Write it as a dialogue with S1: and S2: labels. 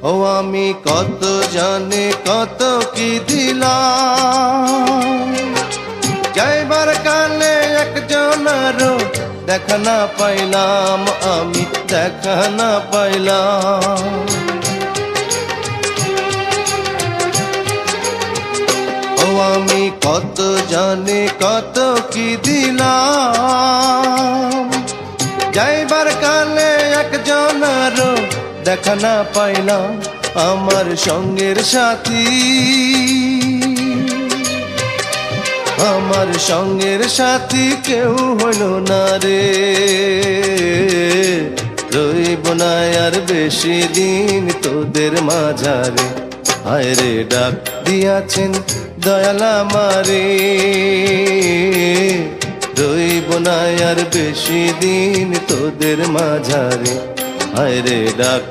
S1: ও আমি কত জানি কত কি দিলাম, যাইবার কালে একজনেরও দেখা না পাইলাম, আমি দেখা না পাইলাম। ও আমি কত জানি কত কি দিলাম, যাইবার কালে একজনেরও দেখা না পাইলাম। আমার সঙ্গের সাথী, আমার সঙ্গের সাথী কেউ হইল না রে, রইব না আর বেশি দিন তোদের মাঝারে। হায় রে ডাক দিয়াছেন দয়াল আমারে, রইব না আর বেশি দিন তোদের মাঝারে। হায় রে ডাক